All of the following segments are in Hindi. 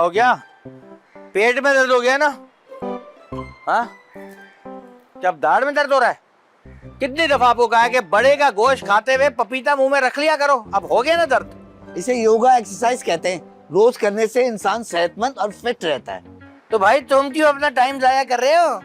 हो गया? पेट में दर्द हो गया ना? हाँ, क्या दाढ़ में दर्द हो रहा है? कितनी दफा आपको कहा है कि बड़े का गोश्त खाते हुए पपीता मुंह में रख लिया करो, अब हो गया ना दर्द? इसे योगा एक्सरसाइज कहते हैं। रोज करने से इंसान सेहतमंद और फिट रहता है। तो भाई तुम क्यों अपना टाइम जाया कर रहे हो?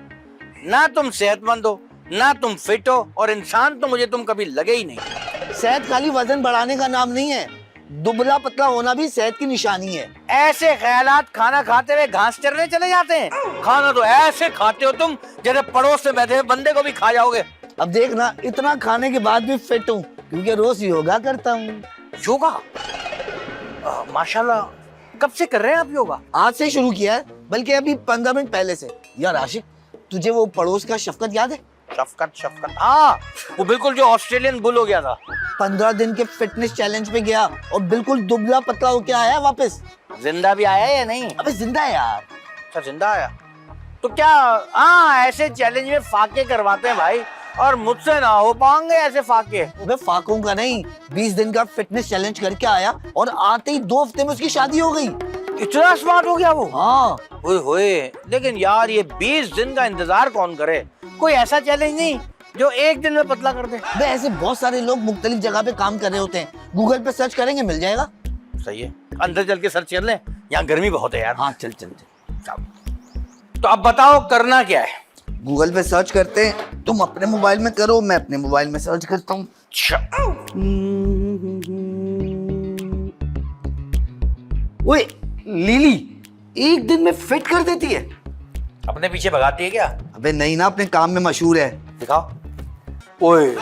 ना तुम सेहतमंद हो, ना तुम फिट हो, और इंसान तो मुझे तुम कभी लगे ही नहीं। सेहत खाली वजन बढ़ाने का नाम नहीं है, दुबला पतला होना भी सेहत की निशानी है। ऐसे ख्यालात खाना खाते हुए घास चरने चले जाते हैं। खाना तो ऐसे खाते हो तुम जैसे पड़ोस में बैठे बंदे को भी खा जाओगे। अब देख ना, इतना खाने के बाद भी फिट हूँ क्योंकि रोज योगा करता हूँ। योगा? माशाल्लाह, कब से कर रहे हैं आप योगा? आज से शुरू किया है, बल्कि अभी 15 मिनट पहले से। यार आशिक, तुझे वो पड़ोस का शफकत याद है? शफकत, हाँ, वो बिल्कुल जो ऑस्ट्रेलियन बुल हो गया था। 15 दिन के फिटनेस चैलेंज पे गया और बिल्कुल दुबला पतला होके आया वापस। जिंदा भी आया या नहीं? अबे जिंदा है यार। अच्छा, जिंदा आया तो क्या? हाँ, ऐसे चैलेंज में फाके करवाते हैं भाई, और मुझसे ना हो पाएंगे ऐसे फाके। अबे फाकों का नहीं, 20 दिन का फिटनेस चैलेंज करके आया और आते ही 2 हफ्ते में उसकी शादी हो गई। इतना स्मार्ट हो गया वो? हाँ। ओए होए, लेकिन यार ये 20 दिन का इंतजार कौन करे? कोई ऐसा चैलेंज नहीं जो एक दिन में पतला कर दे। बे ऐसे बहुत सारे लोग मुख्तलिफ जगह पे काम कर रहे होते हैं, गूगल पे सर्च करेंगे मिल जाएगा। सही है, अंदर चल के सर्च कर ले, यहाँ गर्मी बहुत है यार। हाँ चल चल चल। तो अब बताओ करना क्या है? गूगल पे सर्च करते हैं, तुम अपने मोबाइल में करो, मैं अपने मोबाइल में सर्च करता हूँ। ओए लिली एक दिन में फिट कर देती है। अपने पीछे भगाती है क्या? अबे नहीं ना, अपने काम में मशहूर है। दिखाओ। ओए,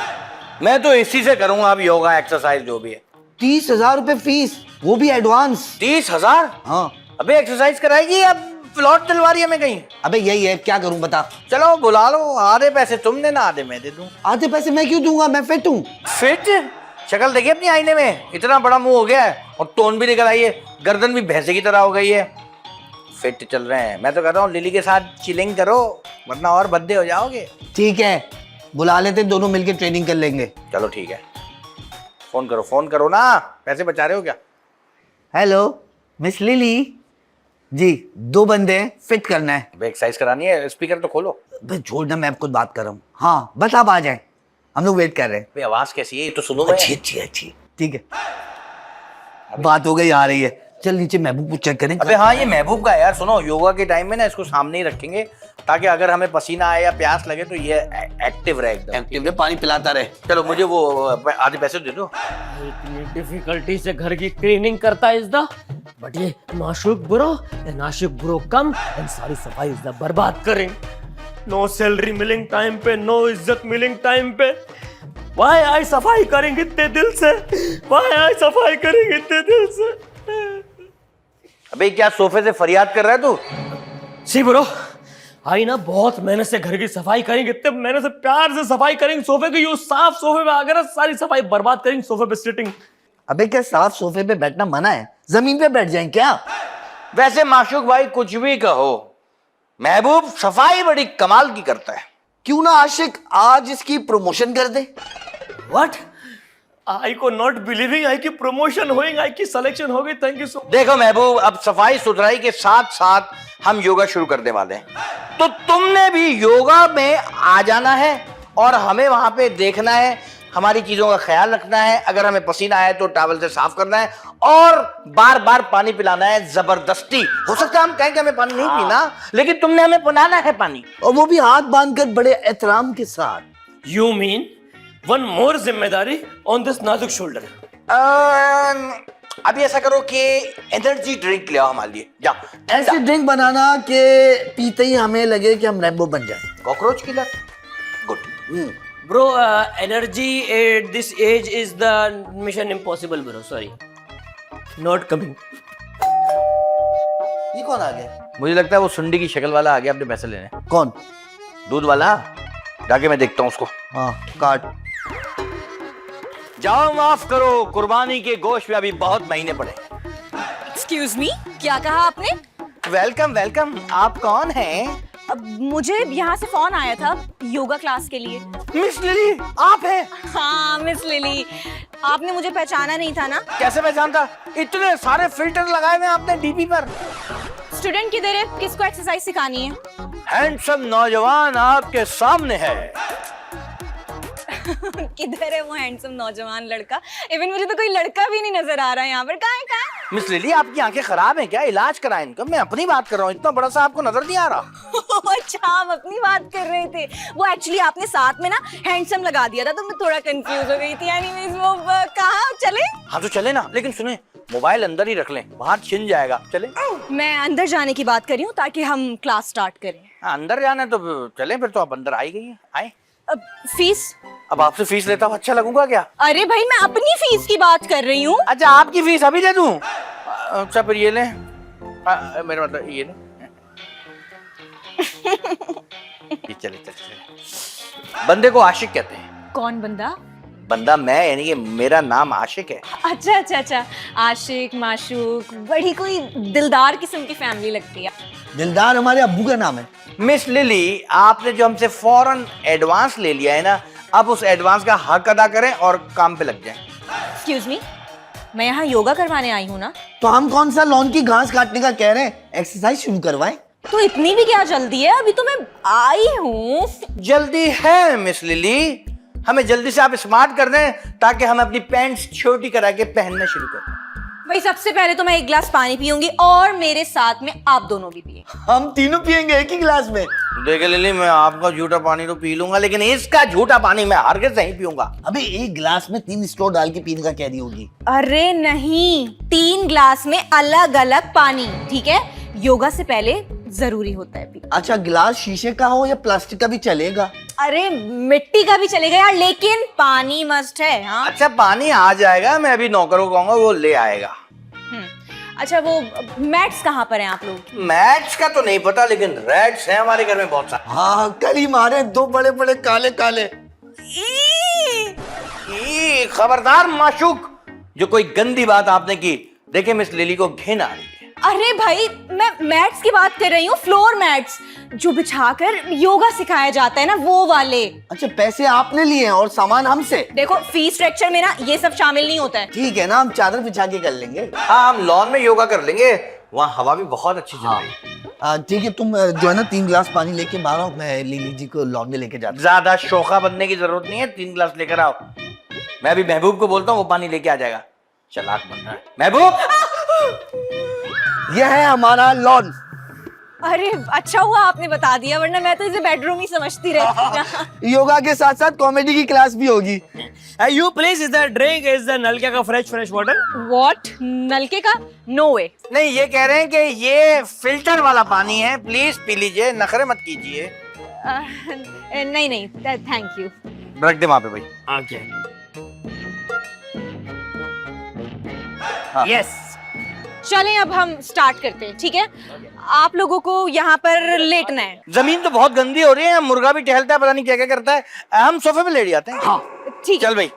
मैं तो इसी से करूंगा अब योगा एक्सरसाइज जो भी है। 30,000 रुपए फीस, वो भी एडवांस। 30,000? हाँ। अबे एक्सरसाइज कराएगी या प्लॉट दिलवा रही है हमें कहीं? अबे यही है, क्या करूं बता। चलो बुला लो, आधे पैसे तुम देना, आधे मैं दे दूं। आधे पैसे मैं क्यों दूंगा, मैं फिट हूँ। फिट? शक्ल देखिए अपनी आईने में, इतना बड़ा मुंह हो गया है और टोन भी निकल आई है, गर्दन भी भैंसे की तरह हो गई है। फिट चल रहे हैं। मैं तो कहता हूँ लिली के साथ चिलिंग करो, वरना और भद्दे हो जाओगे। ठीक है, बुला लेते, दोनों मिलके ट्रेनिंग कर लेंगे। चलो ठीक है, फोन करो ना, पैसे बचा रहे हो क्या? हेलो मिस लिली जी, 2 बंदे हैं, फिट करना है। एक्सरसाइज करानी है, स्पीकर तो खोलो। भाई छोड़ ना, मैं खुद बात कर रहा हूँ। हाँ बस आप आ जाएं, हम लोग वेट कर रहे हैं। भाई आवाज कैसी है ये तो सुनो। अच्छी ठीक है, बात हो गई, आ रही है। चल नीचे महबूब को चेक करें। अबे हाँ, ये महबूब का है यार। सुनो, योगा के टाइम में ना इसको सामने ही रखेंगे ताकि अगर हमें पसीना आए या प्यास लगे तो ये एक्टिव रहे, एकदम एक्टिव है, पानी पिलाता रहे। चलो मुझे वो आधे पैसे दे दो। इतनी डिफिकल्टी से घर की क्लीनिंग करता है इज़दा, बट ये माशूक ब्रो एंड नाशुक ब्रो कम एंड सारी सफाई इज़दा बर्बाद करें। नो सैलरी मिलिंग टाइम पे, नो इज्जत मिलिंग टाइम पे। वाई आई सफाई करेंगे इतने दिल से, वाई आई सफाई करेंगे इतने दिल से। अबे क्या सोफे से फरियाद कर रहा है तू? सी ब्रो, आई ना बहुत मेहनत से घर की सफाई करेंगे, इतने मेहनत से प्यार से सफाई करेंगे सोफे की, यूं साफ सोफे पे आकर ना सारी सफाई बर्बाद करेंगे सोफे पे सिटिंग। अबे क्या साफ सोफे पे बैठना मना है? जमीन पे बैठ जाएं क्या? वैसे माशूक भाई कुछ भी कहो, महबूब सफाई बड़ी कमाल की करता है। क्यों ना आशिक आज इसकी प्रमोशन कर दे। व्हाट? आई को नॉट बिलीविंग, आई की प्रमोशन होएगी, आई की सिलेक्शन हो गई। Thank you so. देखो महबूब, अब सफाई सुथराई के साथ साथ हम योगा शुरू करने वाले हैं, तो तुमने भी योगा में आ जाना है और हमें वहां पे देखना है, हमारी चीजों का ख्याल रखना है। अगर हमें पसीना आए तो टॉवल से साफ करना है और बार बार पानी पिलाना है, जबरदस्ती। हो सकता है हम कहें कि हमें पानी नहीं पीना, लेकिन तुमने हमें पिलाना है पानी, और वो भी हाथ बांधकर बड़े एहतराम के साथ। यू मीन वन मोर जिम्मेदारी ऑन दिस नाजुक शोल्डर। अभी ऐसा करो कि एनर्जी ड्रिंक ले आओ हमारे लिए, जाओ। ऐसे ड्रिंक बनाना कि पीते ही हमें लगे कि हम रैम्बो बन जाए। Cockroach killer, good. Bro, energy at this age is the Mission Impossible bro, sorry not coming. ये कौन आ गया? मुझे लगता है वो सुंडी की शक्ल वाला आ गया अपने पैसे लेने। कौन? दूध वाला, जाके मैं देखता हूँ उसको। हाँ काट। जाओ, माफ करो, कुर्बानी के गोश्त में अभी बहुत महीने पड़े। एक्सक्यूज मी, क्या कहा आपने? वेलकम वेलकम, आप कौन हैं? अब मुझे यहाँ से फोन आया था योगा क्लास के लिए। मिस लिली, आप हैं? हाँ मिस लिली, आपने मुझे पहचाना नहीं था ना? कैसे पहचानता? इतने सारे फिल्टर लगाए हुए हैं आपने डीपी पर। स्टूडेंट किधर है? किसको एक्सरसाइज सिखानी है? हैंडसम नौजवान आपके सामने है। किधर है वो हैंडसम नौजवान लड़का? इवन मुझे तो कोई लड़का भी नहीं नजर आ रहा है यहाँ पर। कहाँ है, कहाँ है? मिस लिली, आपकी आंखें खराब हैं क्या? इलाज कराएं इनका। मैं अपनी बात कर रहा हूँ, इतना बड़ा सा आपको नजर नहीं आ रहा? अच्छा, आप अपनी बात कर रहे थे। वो एक्चुअली आपने साथ में ना हैंडसम लगा दिया था तो मैं थोड़ा कंफ्यूज हो गई थी। एनीवेज वो कहाँ चले? हाँ तो चले ना, लेकिन सुने मोबाइल अंदर ही रख लें, बाहर छिन जाएगा। चले? मैं अंदर जाने की बात कर रही हूँ ताकि हम क्लास स्टार्ट करें। हाँ, अंदर जाना है तो चले, फिर तो आप अंदर आई गई हैं। आए। अब फीस? अब आपसे फीस लेता हूँ अच्छा लगूंगा क्या? अरे भाई, मैं अपनी फीस की बात कर रही हूँ। अच्छा, आपकी फीस अभी दे दूं? अच्छा फिर ये ले। मेरा मतलब ये ले। ये चले चले चले। बंदे को आशिक कहते हैं। कौन बंदा? बंदा मैं, यानी कि मेरा नाम आशिक है। अच्छा अच्छा अच्छा, आशिक माशूक, बड़ी कोई दिलदार किस्म की फैमिली लगती है। दिलदार हमारे अब्बू का नाम है। मिस लिली, आपने जो हमसे फौरन एडवांस ले लिया है ना, अब उस एडवांस का हक अदा करें और काम पे लग जाएं। एक्सक्यूज मी, मैं यहाँ योगा करवाने आई हूँ ना। तो हम कौन सा लॉन की घास काटने का कह रहे हैं? एक्सरसाइज शुरू करवाएं। तो इतनी भी क्या जल्दी है? अभी तो मैं आई हूँ। जल्दी है मिस लिली, हमें जल्दी से आप स्मार्ट कर दें ताकि हम अपनी पैंट्स छोटी करा के पहनना शुरू करें। भाई सबसे पहले तो मैं एक गिलास पानी पीऊंगी और मेरे साथ में आप दोनों भी पिए। हम तीनों पियेंगे एक ही गिलास में। देख लिली, मैं आपका झूठा पानी तो पी लूंगा, लेकिन इसका झूठा पानी मैं हरगिज़ नहीं पीऊंगा। अबे एक गिलास में 3 स्ट्रॉ डाल के पीने का कह रही होगी। अरे नहीं, 3 ग्लास में अलग अलग पानी, ठीक है? योगा से पहले जरूरी होता है पीना। अच्छा, गिलास शीशे का हो या प्लास्टिक का भी चलेगा? अरे मिट्टी का भी चलेगा यार, लेकिन पानी मस्ट है। हाँ अच्छा, पानी आ जाएगा, मैं अभी नौकर को कहूंगा वो ले आएगा। अच्छा, वो मैट्स कहाँ पर हैं आप लोग? मैच का तो नहीं पता, लेकिन रेड्स हैं हमारे घर में बहुत सारे। हाँ, कल ही मारे 2 बड़े बड़े काले काले। खबरदार माशूक, जो कोई गंदी बात आपने की। देखिए मिस लिली को घिन आ रही है। अरे भाई, मैं मैट्स की बात कर रही हूँ, फ्लोर मैट्स जो बिछाकर योगा सिखाया जाता है ना, वो वाले। अच्छा, पैसे आपने लिए हैं और सामान हमसे। देखो, फीस स्ट्रक्चर में ना ये सब शामिल नहीं होता है। ठीक है ना, हम चादर बिछा के कर लेंगे। हाँ, हम लॉन में योगा कर लेंगे, वहाँ हवा भी बहुत अच्छी चल रही है। ठीक है, तुम जो है ना 3 गिलास पानी लेके बाहर आओ, मैं लिली जी को लॉन में लेके जाता हूँ। ज्यादा शोखा बनने की जरूरत नहीं है, 3 गिलास लेकर आओ। मैं अभी महबूब को बोलता हूँ, वो पानी लेके आ जाएगा। चालाक बन रहा है महबूब। यह है हमारा लॉन। अरे अच्छा हुआ आपने बता दिया, वरना मैं तो इसे बेडरूम ही समझती रहती। योगा के साथ साथ कॉमेडी की क्लास भी होगी। You please, is the drink is the नलके का fresh water? What? नलके का? No way. नहीं, ये कह रहे हैं कि ये फिल्टर वाला पानी है, प्लीज पी लीजिए, नखरे मत कीजिए। नहीं नहीं, थैंक यू। रख दे वहां पे भाई। Okay. हाँ। Yes. चलें अब हम स्टार्ट करते हैं, ठीक है? आप लोगों को यहाँ पर लेटना है। जमीन तो बहुत गंदी हो रही है, मुर्गा भी टहलता है, पता नहीं क्या क्या करता है। हम सोफे पे लेट जाते हैं। हाँ। ठीक है। चल भाई।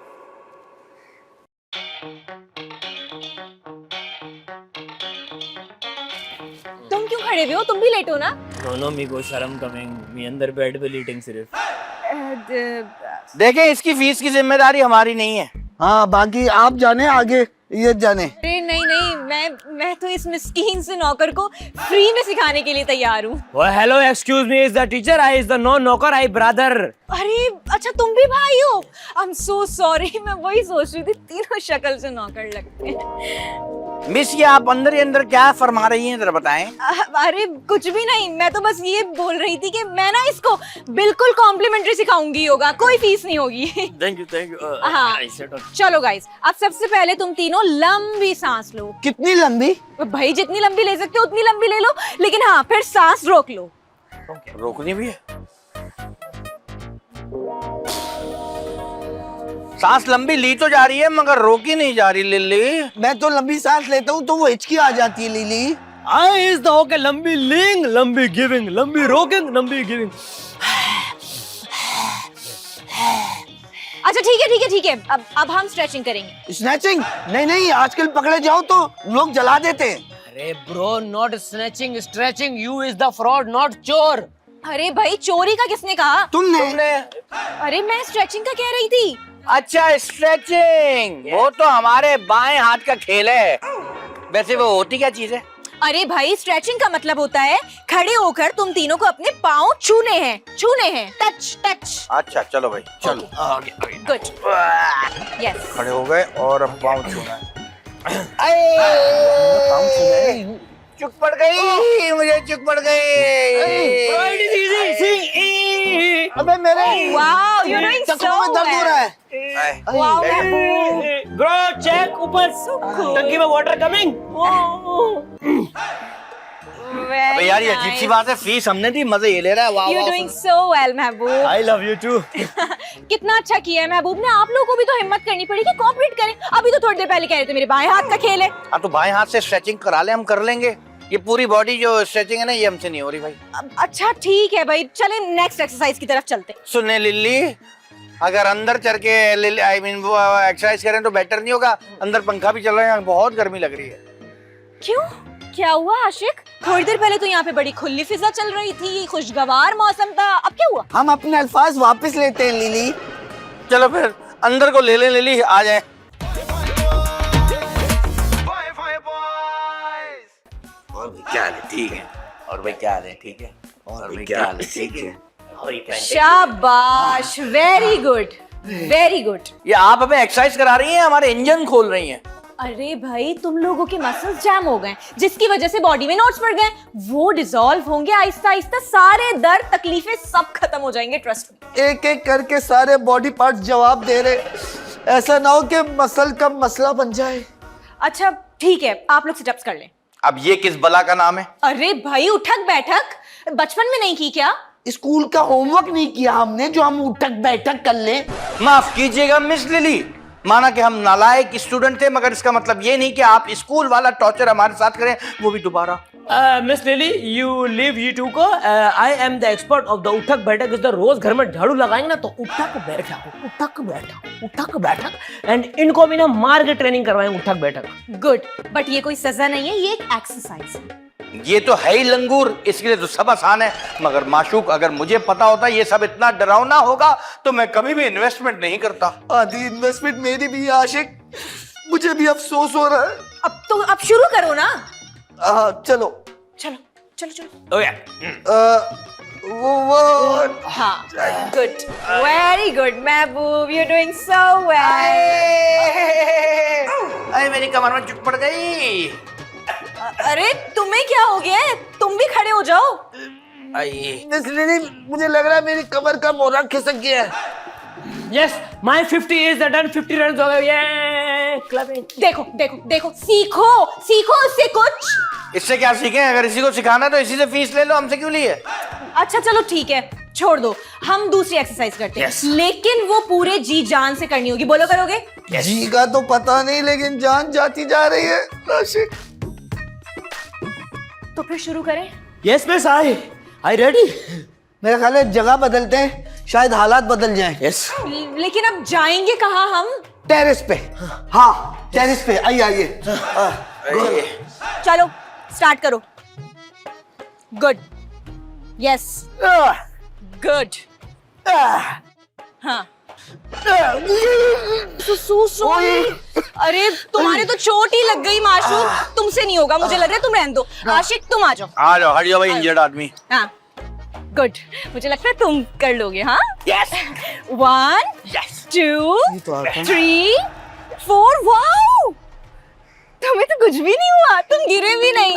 तुम क्यों खड़े हुए हो? तुम भी लेटो ना। दोनों मी को शर्म कमिंग, मी अंदर बेड पे लेटिंग सिर्फ। देखें, इसकी फीस की जिम्मेदारी हमारी नहीं है। हाँ, बाकी आप जाने आगे, ये जाने। अरे नहीं नहीं, मैं तो इस मिस्कीन से नौकर को फ्री में सिखाने के लिए तैयार हूँ। Oh, hello, excuse me, is the teacher? I is the no knocker, I brother. अरे अच्छा, तुम भी भाई हो? आई एम सो सॉरी, मैं वही सोच रही थी, तीनों शक्ल से नौकर लगते हैं। मिस, ये आप अंदर ही अंदर क्या फरमा रही हैं, जरा बताएं। अरे कुछ भी नहीं, मैं तो बस ये बोल रही थी कि मैं ना इसको बिल्कुल कॉम्प्लीमेंट्री सिखाऊंगी योगा, कोई फीस नहीं होगी। Thank you. हाँ, I said okay. चलो गाइस, अब सबसे पहले तुम तीनों लंबी सांस लो। कितनी लंबी? भाई जितनी लंबी ले सकते हो उतनी लंबी ले लो, लेकिन हाँ फिर सांस रोक लो। रोकनी भी है? सांस लंबी ली तो जा रही है, मगर रोकी नहीं जा रही लिली। मैं तो लंबी सांस लेता हूँ तो वो हिचकी आ जाती है lily. I is the okay, लंबी लिंग, लंबी गिविंग, लंबी रोकिंग, लंबी गिविंग। अच्छा ठीक है, अब हम स्ट्रेचिंग करेंगे। स्नैचिंग? नहीं नहीं, आजकल पकड़े जाओ तो लोग जला देते हैं। अरे bro, not snatching, stretching. You is the fraud, not चोर। अरे भाई, चोरी का किसने कहा? तुमने। अरे मैं स्ट्रेचिंग का कह रही थी। अच्छा स्ट्रेचिंग, वो तो हमारे बाएं हाथ का खेल है। वैसे वो होती क्या चीज है? अरे भाई, स्ट्रेचिंग का मतलब होता है खड़े होकर तुम तीनों को अपने पाँव छूने हैं, टच टच। अच्छा चलो भाई, चलो आगे आगे। Good, yes. खड़े हो गए और अब पाँव छूना है। चुक पड़ गई, मुझे चुक पड़ गई। अबे मेरे वाओ, यू डूइंग चक्रों में सो दर्द हो रहा है। वाओ महबूब, ब्रो चेक ऊपर टंकी में वाटर कमिंग। अबे यार ये अजीब सी बात है, फीस हमने दी, मजे ये ले रहा है। वाह यू वाह। Doing so well Mehboob. I love you too. कितना अच्छा किया है महबूब ने। आप लोगों को भी तो हिम्मत करनी पड़ेगी, कोऑपरेट करें। अभी तो थोड़ी देर पहले कह रहे थे मेरे बाएं हाथ का खेल है। हाँ तो बाएं हाथ से स्ट्रेचिंग करा ले, हम कर लेंगे। ये पूरी बॉडी जो स्ट्रेचिंग है ना, ये हमसे नहीं हो रही भाई। अच्छा ठीक है भाई, चले नेक्स्ट एक्सरसाइज की तरफ चलते। सुनने लिल्ली, अगर अंदर चल के आई मीन वो एक्सरसाइज करें तो बेटर नहीं होगा? अंदर पंखा भी चल रहा है, बहुत गर्मी लग रही है। क्यों, क्या हुआ आशिक? थोड़ी देर पहले तो यहाँ पे बड़ी खुली फिजा चल रही थी, खुशगवार मौसम था, अब क्या हुआ? हम अपने अल्फाज वापस लेते हैं लिली। चलो फिर अंदर को ले ले लिली, आ जाए। और भाई क्या हाल है? ठीक है। और भाई क्या हाल है? ठीक है। और भाई क्या हाल है? ठीक है। शाबाश, वेरी गुड, वेरी गुड। ये आप हमें एक्सरसाइज करा रही हैं, हमारे इंजन खोल रही हैं। अरे भाई, तुम लोगों के मसल्स जैम हो गए, जिसकी वजह से बॉडी में नोट्स पड़ गए। वो डिसॉल्व होंगे आहिस्ता आहिस्ता, सारे दर्द तकलीफें सब खत्म हो जाएंगे, ट्रस्ट मी। एक एक करके सारे बॉडी पार्ट्स जवाब दे रहे, ऐसा ना हो कि मसल का मसला बन जाए। अच्छा ठीक है, आप लोग सिटअप्स कर लें। अब ये किस बला का नाम है? अरे भाई, उठक बैठक बचपन में नहीं की क्या? स्कूल का होमवर्क नहीं किया हमने जो हम उठक बैठक कर ले। माफ कीजिएगा मिस लिली, माना कि हम नालायक स्टूडेंट थे, मगर इसका मतलब ये नहीं कि आप स्कूल वाला टॉर्चर हमारे साथ करें, वो भी दोबारा। Miss Lily, you leave you to को। I am the expert of the उठक बैठक। इस रोज घर में झाड़ू लगाएंगे ना तो उठक बैठक, उठक बैठक, उठक बैठक, एंड इनको भी ना मार के ट्रेनिंग करवाएंगे उठक बैठक। गुड, बट ये कोई सजा नहीं है, ये एक एक्सरसाइज है। ये तो है ही लंगूर, इसके लिए तो सब आसान है। मगर माशूक, अगर मुझे पता होता ये सब इतना डरावना होगा तो मैं कभी भी इन्वेस्टमेंट नहीं करता। आधी इन्वेस्टमेंट मेरी भी है आशिक, मुझे भी अफसोस हो रहा है। अब शुरू करो ना। चलो चलो चलो चलो। वो हाँ, good, very good Mehboob, you doing so well. अरे मेरी कमर में चुप पड़ गई। अरे तुम्हें क्या हो गया है? तुम भी खड़े हो जाओ। इसलिए मुझे लग रहा है मेरी कमर का मोरा खिसक गया है। Yes, my 50 is done. 50 runs हो गए। ये क्लबिंग। देखो देखो देखो, सीखो सीखो उससे कुछ। इससे क्या सीखें? अगर इसी को सिखाना तो इसी से फीस ले लो, हमसे क्यों लिए? अच्छा चलो ठीक है, छोड़ दो, हम दूसरी एक्सरसाइज करते हैं। Yes. लेकिन वो पूरे जी जान से करनी होगी। बोलो, करोगे? जी का तो पता नहीं, लेकिन जान जाती जा रही है आशिक। तो फिर शुरू करें। Yes, miss, I ready. मेरा ख्याल है जगह बदलते हैं, शायद हालात बदल जाएं। Yes. लेकिन अब जाएंगे कहाँ हम? टेरेस पे। हाँ टेरेस पे, आइए आइए। चलो स्टार्ट करो। Good, yes, good. हाँ, अरे तुम्हारे तो चोट ही लग गई माशूक, तुमसे नहीं होगा, मुझे लग रहा है। तुम रहने दो। आशिक तुम आ जाओ। आ जाओ, हट जाओ भाई, इंजर्ड आदमी। हाँ गुड, मुझे लगता है तुम कर लोगे। हाँ, यस 1 2 3 4। वाओ, तुम्हें तो कुछ भी नहीं हुआ, तुम गिरे भी नहीं।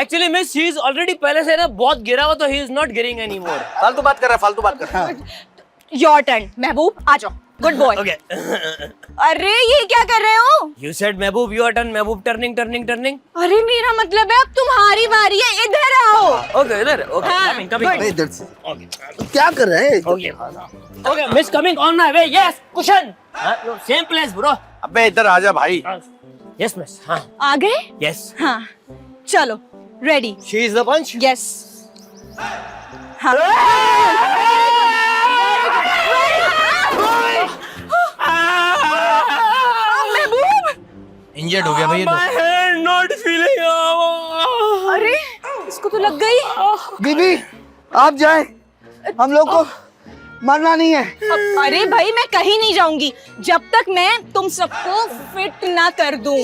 Actually, miss, he is already पहले से ना बहुत गिरा हुआ, तो he is not गिरेंगे anymore. फालतू बात कर रहा है, फालतू बात कर रहा है। योर टर्न महबूब, आ जाओ। Good boy. Okay. अरे ये क्या कर रहे हो? You said Mehboob, your turn. Mehboob turning. अरे मेरा मतलब है अब तुम्हारी बारी है, इधर आओ। Okay, इधर. Okay, हाँ, coming. good. इधर से क्या कर रहे हैं? Okay, miss coming on my way. Yes, cushion. No, same place, bro. अबे इधर आ जा भाई। Yes, miss. हाँ. आ गए? Yes. हाँ, चलो ready. She is the punch. Yes. हाँ, इंजर्ड हो गया भाई ये तो। My hand not feeling. अरे इसको तो लग गई। बीबी आप जाएं, हम लोग को मरना नहीं है। अरे भाई मैं कहीं नहीं जाऊंगी जब तक मैं तुम सबको फिट ना कर दूं।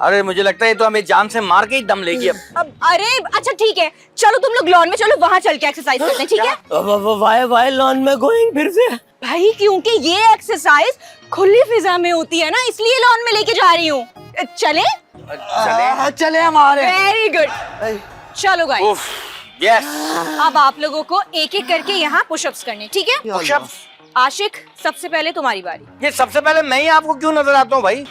अरे मुझे लगता है ये तो हमें जान से मार के ही दम लेगी अब। अरे अच्छा ठीक है, चलो तुम लोग लॉन में चलो, वहां चल के एक्सरसाइज करते हैं, ठीक है? वाई लॉन में गोइंग फिर से? भाई क्योंकि ये एक्सरसाइज खुली फिजा में होती है ना, इसलिए लॉन में लेके जा रही हूँ। चले? चले हमारे। वेरी गुड, चलो गाइस। उफ, यस। अब आप लोगों को एक एक करके यहाँ पुशअप्स करने, ठीक है? पुशअप्स? आशिक सबसे पहले तुम्हारी बारी। ये सबसे पहले मैं ही आपको क्यों नजर आता हूँ भाई?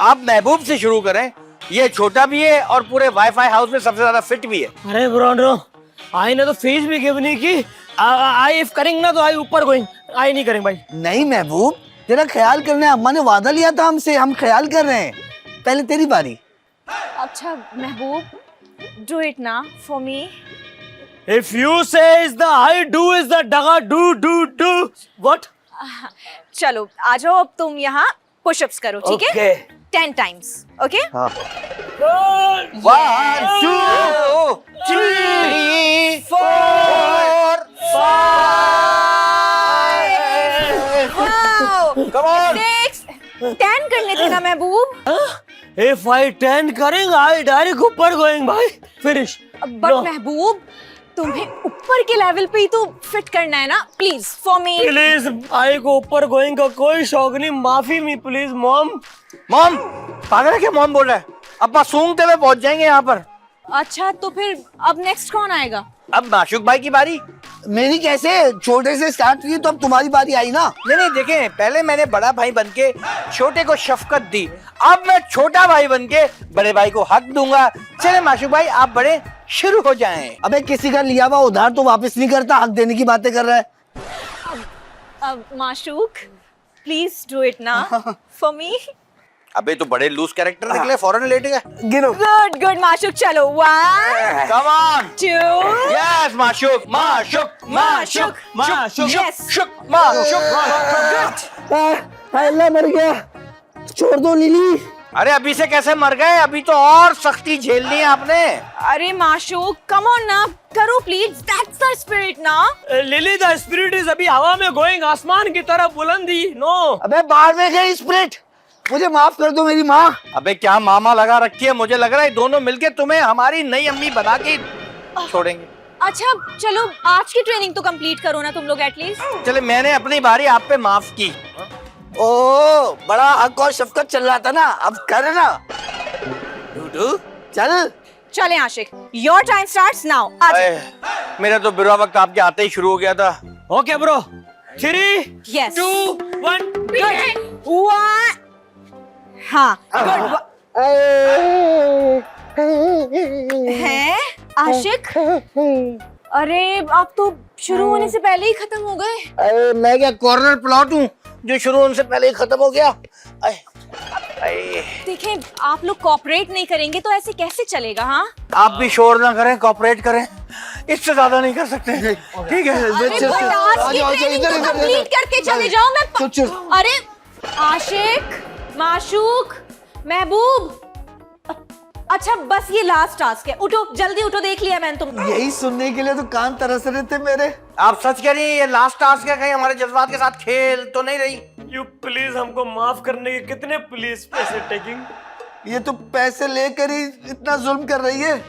आप महबूब से शुरू करें, ये छोटा भी है और पूरे वाईफाई हाउस में सबसे ज्यादा फिट भी है। अरे ब्रो, आई ने तो फीस भी गिव नहीं की। आई इफ करेंगे ना तो आई ऊपर गोइंग, आई नहीं करेंगे भाई। नहीं महबूब, तेरा ख्याल करना है, अम्मा ने वादा लिया था हमसे, हम ख्याल कर रहे हैं। पहले तेरी बारी। अच्छा महबूब, डू इट ना for me. If you say is the I, do is the daga, do. What? चलो आ जाओ, अब तुम यहाँ पुशअप्स करो, ठीक है? 10 टाइम्स, ओके? हाँ। 1 2 3 4 5 Come on. 6 10 करने थे ना महबूब। If I 10 करेंगे, I डायरेक्ट ऊपर गोइंग भाई। Finish. बट महबूब, तुम्हें ऊपर के लेवल पे ही तो फिट करना है ना, प्लीज फॉर मी। प्लीज, आई को ऊपर गोइंग का कोई शौक नहीं, माफी मी प्लीज मॉम। मॉम, पागल है क्या? मॉम बोल रहा है। अब सूंघते हुए पहुंच जाएंगे यहाँ पर। अच्छा तो फिर अब नेक्स्ट कौन आएगा? अब माशूक भाई की बारी। मेरी कैसे छोटे से स्टार्ट हुई तो अब तुम्हारी बारी आई ना। नहीं देखें, पहले मैंने बड़ा भाई बनके छोटे को शफकत दी, अब मैं छोटा भाई बनके बड़े भाई को हक दूंगा। चले माशूक भाई, आप बड़े शुरू हो जाएं। अबे किसी का लिया हुआ उधार तो वापस नहीं करता, हक देने की बातें कर रहा है। अब माशूक प्लीज डू इट ना फॉर मी। अबे तो बड़े लूज कैरेक्टर निकले, फौरन लेट गए। गिनो। गुड माशूक, चलो 1 कम ऑन 2 यस माशूक माशूक Yes. अल्लाह मर गया, छोड़ दो लिली। अरे अभी से कैसे मर गए? अभी तो और सख्ती झेलनी है आपने। अरे माशूक कम ऑन ना, करो प्लीज, दैट्स द स्पिरिट ना। लिली द स्पिरिट इज अभी हवा में गोइंग, आसमान की तरफ बुलंदी। नो। अबे बाहर में गई स्प्रिट, मुझे माफ कर दो मेरी माँ। अबे क्या मामा लगा रखी है? मुझे लग रहा है दोनों मिलके तुम्हें हमारी नई अम्मी बना के छोड़ेंगे। अच्छा चलो आज की ट्रेनिंग तो कंप्लीट करो ना तुम लोग एटलीस्ट। चले, मैंने अपनी बारी आप पे माफ की। ओ बड़ा हक और शफकत चल रहा था ना, अब कर ना। डूडू चल। चले आशिक, योर टाइम स्टार्ट्स नाउ। मेरा तो बुरा वक्त आपके आते ही शुरू हो गया था। Okay bro, 3 Yes. 2 1 गुड 1 हाँ गुड है आशिक। अरे आप तो शुरू होने से पहले ही खत्म हो गए। अरे मैं क्या कॉर्नर प्लॉट हूँ जो शुरू होने से पहले ही खत्म हो गया? अरे देखें, आप लोग कोऑपरेट नहीं करेंगे तो ऐसे कैसे चलेगा? हाँ आप भी शोर ना करें, कोऑपरेट करें, इससे ज्यादा नहीं कर सकते। ठीक है? अरे बट आज की ट्रेनिंग तो कंप्लीट करके चले जाओ। मैं अरे आशिक, माशूक, महबूब, अच्छा बस ये लास्ट टास्क है, उठो जल्दी उठो, देख लिया मैंने तुम। यही सुनने के लिए तो कान तरस रहे थे मेरे। आप सच कह रही हैं ये लास्ट टास्क है? कहीं हमारे जज्बात के साथ खेल तो नहीं रही? यू प्लीज हमको माफ करने के कितने प्लीज पैसे टेकिंग? ये तो पैसे लेकर ही इतना जुल्म कर रही है।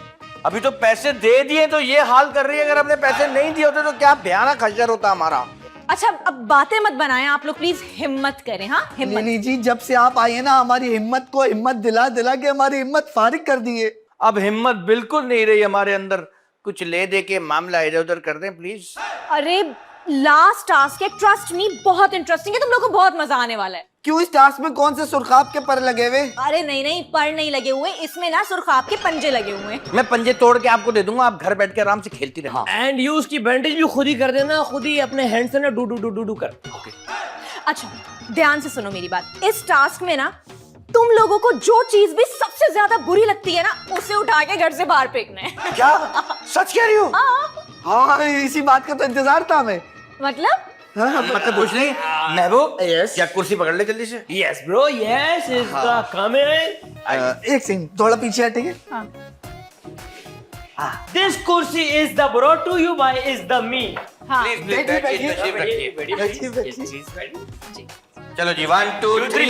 अभी तो पैसे दे दिए तो ये हाल कर रही है, अगर हमने पैसे नहीं दिए होते तो क्या भयानक हश्र होता हमारा। अच्छा अब बातें मत बनाएं आप लोग, प्लीज हिम्मत करें। हाँ हिम्मत। लिली जी, जब से आप आई है ना, हमारी हिम्मत को हिम्मत दिला दिला के हमारी हिम्मत फारिग कर दी है। अब हिम्मत बिल्कुल नहीं रही हमारे अंदर, कुछ ले दे के मामला इधर उधर कर दें प्लीज। अरे लास्ट टास्क है, ट्रस्ट मी, बहुत इंटरेस्टिंग है, तुम लोगों को बहुत मजा आने वाला है। क्यों, इस टास्क में कौन से सुरखाब के पर लगे हुए? अरे नहीं पर नहीं लगे हुए, इसमें ना सुरखाब के पंजे लगे हुए हैं। मैं पंजे तोड़ के आपको दे दूंगा, आप घर बैठ के आराम से खेलती रहना। एंड यू उसकी बैंडेज भी खुद ही कर देना, खुद ही अपने हैंड से ना do do do do do कर। अच्छा ध्यान से सुनो मेरी बात, इस टास्क में ना तुम लोगों को जो चीज भी सबसे ज्यादा बुरी लगती है ना, उसे उठा के घर से बाहर फेंकना है। क्या सच कह रही हो? हाँ, इसी बात का तो इंतजार था हमें। मतलब मतलब कुछ नहीं। महबूब, या कुर्सी पकड़ ले जल्दी से। Yes bro, yes is the coming. एक सेकंड, थोड़ा पीछे हटेंगे। This kursi is the brought to you by is the me. हाँ प्लीज प्लीज बैठिए, तशरीफ रखिए। चलो जी, 1 2 3